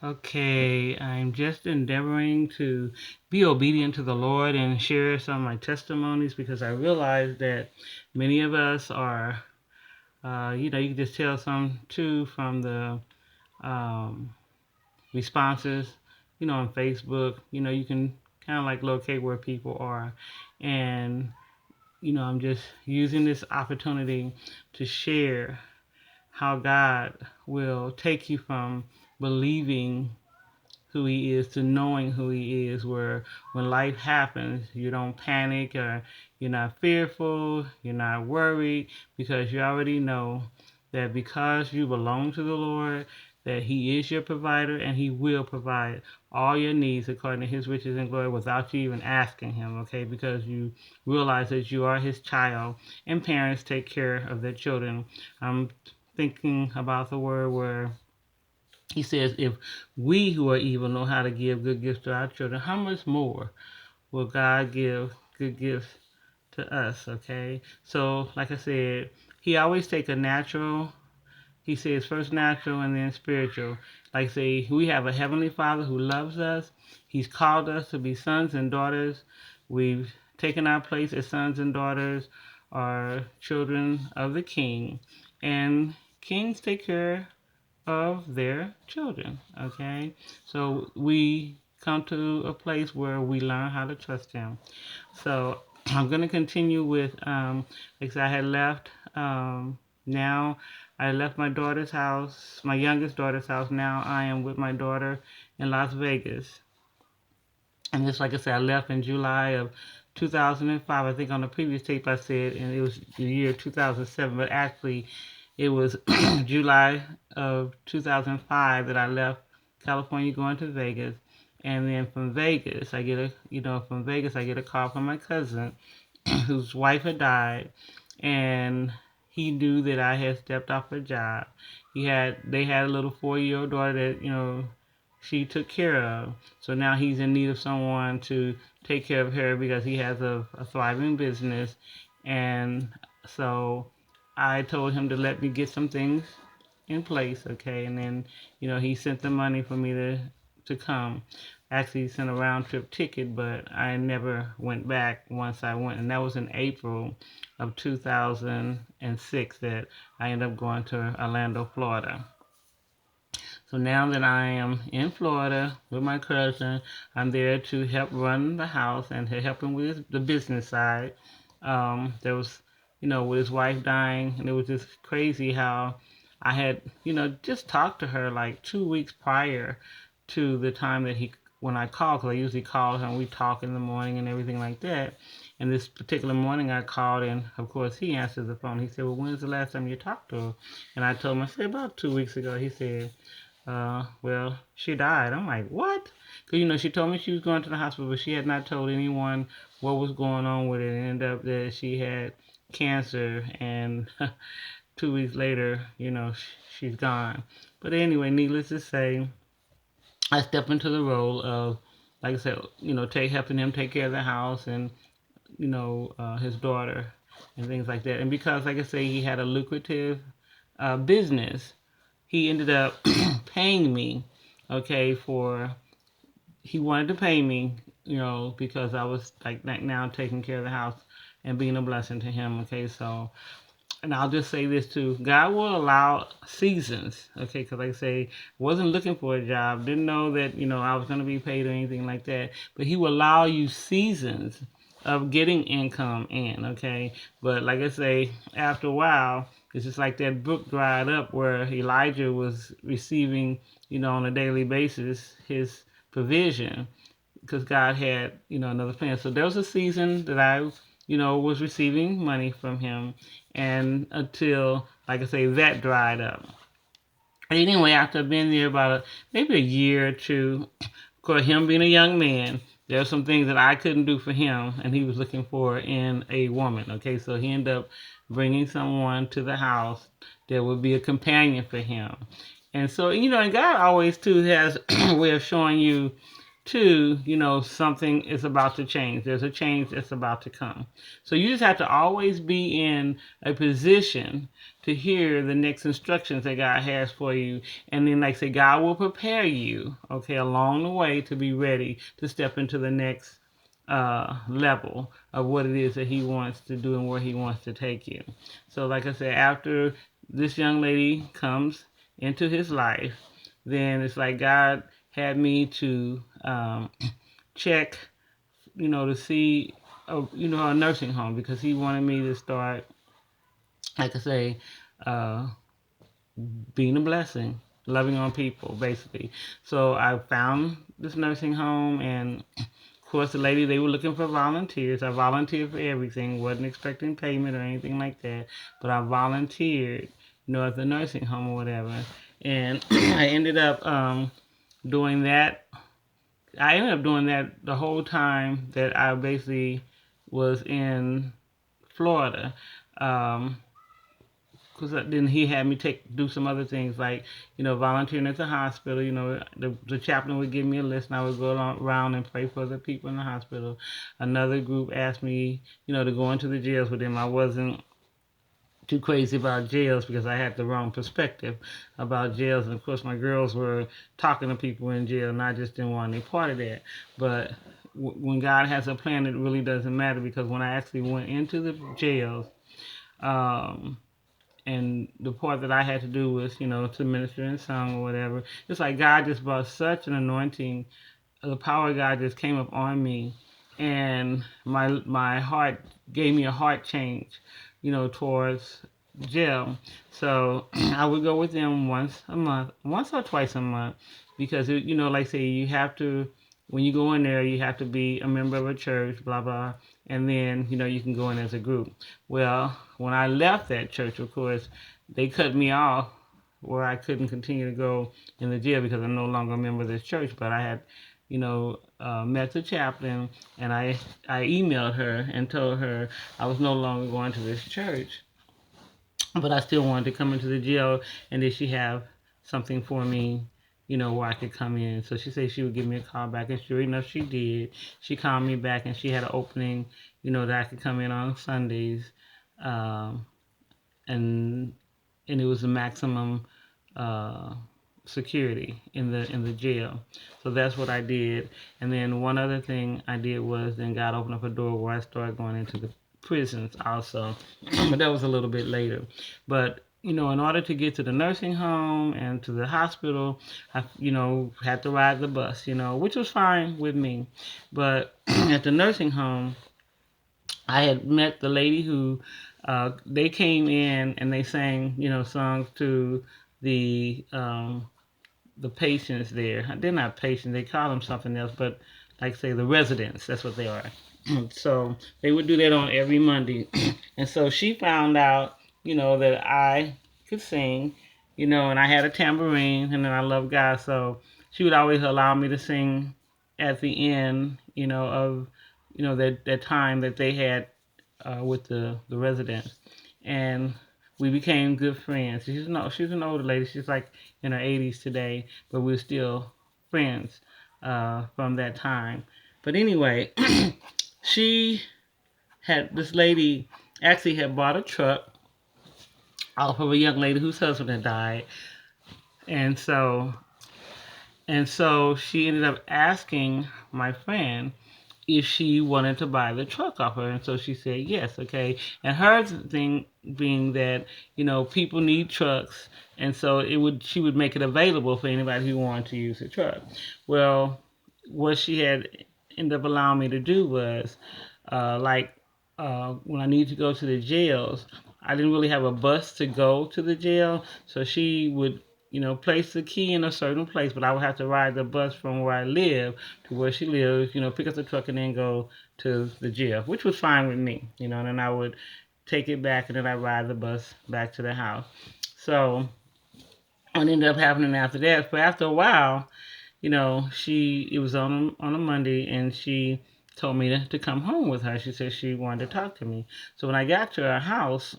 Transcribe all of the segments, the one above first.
Okay, I'm just endeavoring to be obedient to the Lord and share some of my testimonies because I realize that many of us are, you can just tell some too from the um, responses, on Facebook. You can kind of like locate where people are. And, I'm just using this opportunity to share how God will take you from believing who he is to knowing who he is, where when life happens you don't panic, or you're not fearful, you're not worried, because you already know that because you belong to the Lord, that he is your provider and he will provide all your needs according to his riches and glory without you even asking him, okay? Because you realize that you are his child, and parents take care of their children. I'm thinking about the word where he says, if we who are evil know how to give good gifts to our children, how much more will God give good gifts to us? Okay. So, like I said, he always take a natural. He says first natural and then spiritual. Like say, we have a heavenly Father who loves us. He's called us to be sons and daughters. We've taken our place as sons and daughters, or children of the King, and kings take care of their children. Okay, so we come to a place where we learn how to trust Him. So I'm going to continue with, like I had left. Now I left my daughter's house, my youngest daughter's house. Now I am with my daughter in Las Vegas. And just like I said, I left in July of 2005. I think on the previous tape I said, and it was the year 2007, but actually it was July of 2005 that I left California going to Vegas. And then from Vegas, I get a call from my cousin whose wife had died, and he knew that I had stepped off a job. They had a little 4-year-old daughter that she took care of. So now he's in need of someone to take care of her because he has a thriving business. And so I told him to let me get some things in place, okay? And then, he sent the money for me to come. Actually, he sent a round trip ticket, but I never went back once I went, and that was in April of 2006 that I ended up going to Orlando, Florida. So now that I am in Florida with my cousin, I'm there to help run the house and to help him with the business side. There was, with his wife dying, and it was just crazy how I had, just talked to her like 2 weeks prior to the time that when I called, because I usually call her and we talk in the morning and everything like that. And this particular morning I called, and of course he answered the phone. He said, "Well, when's the last time you talked to her?" And I told him, I said, "About 2 weeks ago." He said, well, she died. I'm like, what? Because, she told me she was going to the hospital, but she had not told anyone what was going on with it. It ended up that she had cancer, and 2 weeks later, she's gone. But anyway, needless to say, I stepped into the role of, like I said, helping him take care of the house and, his daughter and things like that. And because, like I say, he had a lucrative business, he ended up paying me, okay, he wanted to pay me, because I was like now taking care of the house and being a blessing to him, okay. So, and I'll just say this too: God will allow seasons, okay, because like I say, wasn't looking for a job, didn't know that I was going to be paid or anything like that, but He will allow you seasons of getting income in, okay. But like I say, after a while, it's just like that brook dried up where Elijah was receiving, on a daily basis his provision, because God had, another plan. So there was a season that I, was receiving money from him, and until, like I say, that dried up. Anyway, after being there about maybe a year or two, of course, him being a young man, there are some things that I couldn't do for him, and he was looking for in a woman. Okay, so he ended up bringing someone to the house that would be a companion for him. And so, and God always too has a way of showing you too, something is about to change. There's a change that's about to come. So you just have to always be in a position to hear the next instructions that God has for you. And then, like I say, God will prepare you, okay, along the way to be ready to step into the next level of what it is that He wants to do and where He wants to take you. So, like I said, after this young lady comes into his life, then it's like God had me to check, to see, a nursing home, because He wanted me to start, like I say, uh, being a blessing, loving on people, basically. So I found this nursing home, and of course, the lady, they were looking for volunteers. I volunteered for everything, wasn't expecting payment or anything like that, but I volunteered, at the nursing home or whatever. And I ended up doing that. I ended up doing that the whole time that I basically was in Florida. Um, because then he had me do some other things, like volunteering at the hospital. The chaplain would give me a list, and I would go around and pray for the people in the hospital. Another group asked me to go into the jails with them. I wasn't too crazy about jails because I had the wrong perspective about jails, and of course my girls were talking to people in jail, and I just didn't want any part of that. But when God has a plan, it really doesn't matter, because when I actually went into the jails, um, and the part that I had to do was, to minister in song or whatever. It's like God just brought such an anointing. The power of God just came up on me, and my heart gave me a heart change, towards jail. So I would go with them once a month, once or twice a month, because like I say, you have to, when you go in there, you have to be a member of a church, blah blah, and then you can go in as a group. Well, when I left that church, of course, they cut me off where I couldn't continue to go in the jail because I'm no longer a member of this church. But I had, met the chaplain, and I emailed her and told her I was no longer going to this church, but I still wanted to come into the jail, and did she have something for me, where I could come in. So she said she would give me a call back, and sure enough, she did. She called me back, and she had an opening, that I could come in on Sundays, um, and it was the maximum uh, security in the jail. So that's what I did. And then one other thing I did was then God opened up a door where I started going into the prisons also, but that was a little bit later. But in order to get to the nursing home and to the hospital, I had to ride the bus, which was fine with me. But at the nursing home, I had met the lady who they came in and they sang, songs to the um, the patients there. They're not patients; they call them something else. But like say the residents, that's what they are. So they would do that on every Monday, and so she found out, that I could sing, and I had a tambourine, and then I love God, so she would always allow me to sing at the end, of that time that they had with the residents, and we became good friends. She's an older lady. She's like in her 80s today, but we're still friends from that time. But anyway, she had this lady actually had bought a truck off of a young lady whose husband had died, and so she ended up asking my friend if she wanted to buy the truck off her. And so she said yes, okay. And her thing being that, people need trucks, and so she would make it available for anybody who wanted to use the truck. Well, what she had ended up allowing me to do was, like, when I needed to go to the jails, I didn't really have a bus to go to the jail, so she would place the key in a certain place, but I would have to ride the bus from where I live to where she lives, pick up the truck and then go to the jail, which was fine with me, and then I would take it back and then I ride the bus back to the house. So what ended up happening after that, but after a while, it was on a Monday, and she told me to come home with her. She said she wanted to talk to me. So when I got to her house,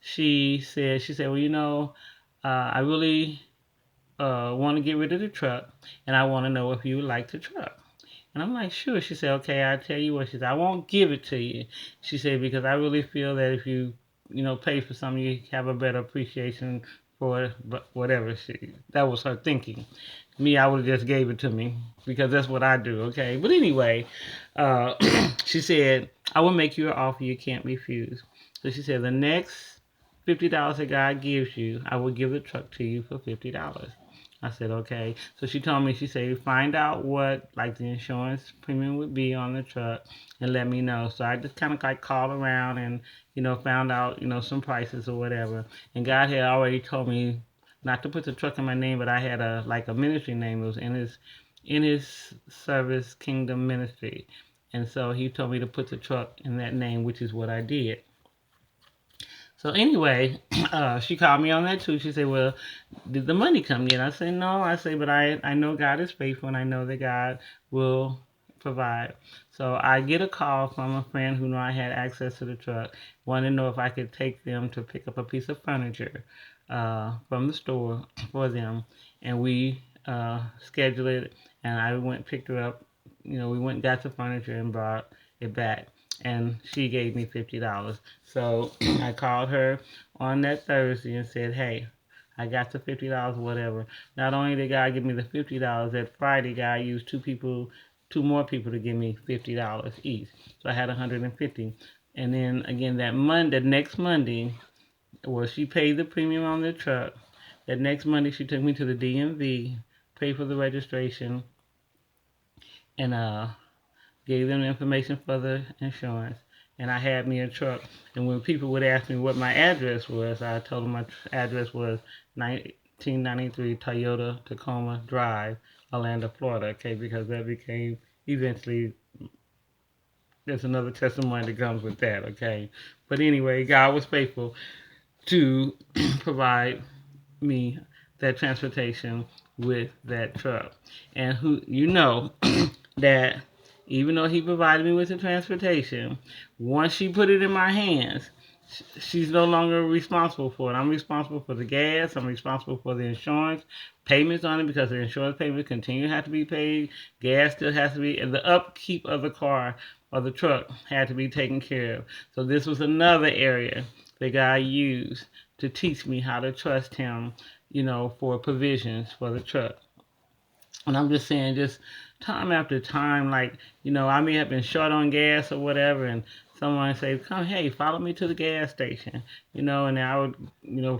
she said, well, I really want to get rid of the truck, and I want to know if you would like the truck. And I'm like, sure. She said, okay, I'll tell you what. She said, I won't give it to you. She said, because I really feel that if you pay for something, you have a better appreciation for it, but whatever. That was her thinking. Me, I would have just gave it to me because that's what I do, okay? But anyway, uh, she said, I will make you an offer you can't refuse. So she said, the next $50 that God gives you, I will give the truck to you for $50. I said, okay. So she told me, she said, find out what like the insurance premium would be on the truck and let me know. So I just kind of like called around and, found out, some prices or whatever. And God had already told me not to put the truck in my name, but I had a ministry name. It was in his service kingdom ministry. And so he told me to put the truck in that name, which is what I did. So anyway, she called me on that too. She said, "Well, did the money come yet?" I said, "No." I said, "But I know God is faithful, and I know that God will provide." So I get a call from a friend who knew I had access to the truck, wanted to know if I could take them to pick up a piece of furniture from the store for them, and we scheduled it. And I went picked her up. We went and got the furniture and brought it back, and she gave me $50. So I called her on that Thursday and said, "Hey, I got the $50, whatever." Not only did God give me the $50, that Friday God used two more people to give me $50 each. So I had 150. And then again the next Monday, well, she paid the premium on the truck. That next Monday she took me to the DMV, paid for the registration, and gave them the information for the insurance, and I had me a truck. And when people would ask me what my address was, I told them my address was 1993 Toyota Tacoma Drive, Orlando, Florida. Okay, because that became eventually. There's another testimony that comes with that. Okay, but anyway, God was faithful to provide me that transportation with that truck, and that even though he provided me with the transportation, once she put it in my hands, she's no longer responsible for it. I'm responsible for the gas. I'm responsible for the insurance payments on it because the insurance payments continue to have to be paid. Gas still has to be, and the upkeep of the car or the truck had to be taken care of. So this was another area that God used to teach me how to trust Him, for provisions for the truck. And I'm just saying, just time after time, like, I may have been short on gas or whatever, and someone say, "Come, hey, follow me to the gas station," and I would,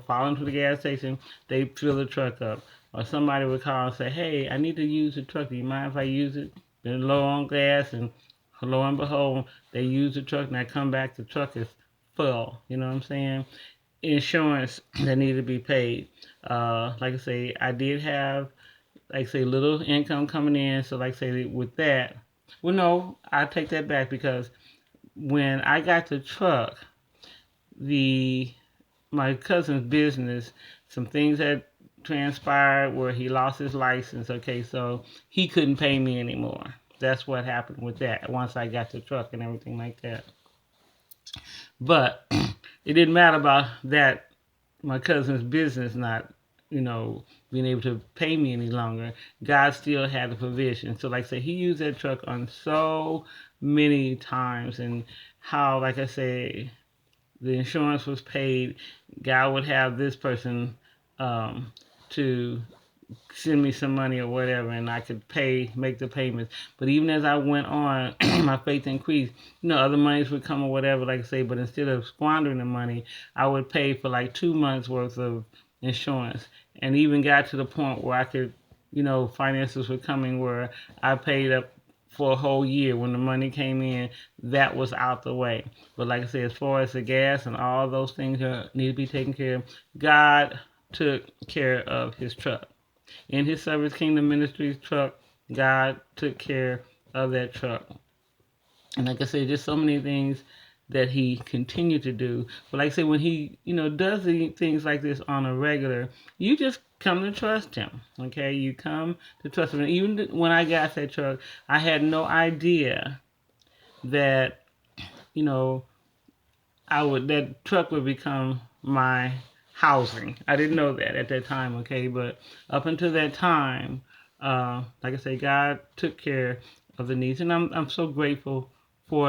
follow them to the gas station. They fill the truck up, or somebody would call and say, "Hey, I need to use the truck. Do you mind if I use it?" Been low on gas, and lo and behold, they use the truck, and I come back, the truck is full. You know what I'm saying? Insurance that need to be paid. Like I say, I did have like say little income coming in. So like say with that, well no, I take that back because when I got the truck, the my cousin's business, some things had transpired where he lost his license. Okay, so he couldn't pay me anymore. That's what happened with that once I got the truck and everything like that. But it didn't matter about that my cousin's business not, being able to pay me any longer. God still had the provision. So, like I say, He used that truck on so many times, and how, like I say, the insurance was paid. God would have this person to send me some money or whatever, and I could make the payments. But even as I went on, my faith increased. Other monies would come or whatever, like I say. But instead of squandering the money, I would pay for like 2 months worth of insurance, and even got to the point where I could, finances were coming where I paid up for a whole year. When the money came in, that was out the way. But like I said, as far as the gas and all those things that need to be taken care of, God took care of His truck. In His Service Kingdom Ministries truck, God took care of that truck. And like I said, just so many things that He continued to do. But like I said, when He, does things like this on a regular, you just come to trust Him. Okay, you come to trust Him. And even when I got that truck, I had no idea that, you know, that truck would become my housing. I didn't know that at that time, okay? But up until that time, like I say, God took care of the needs, and I'm so grateful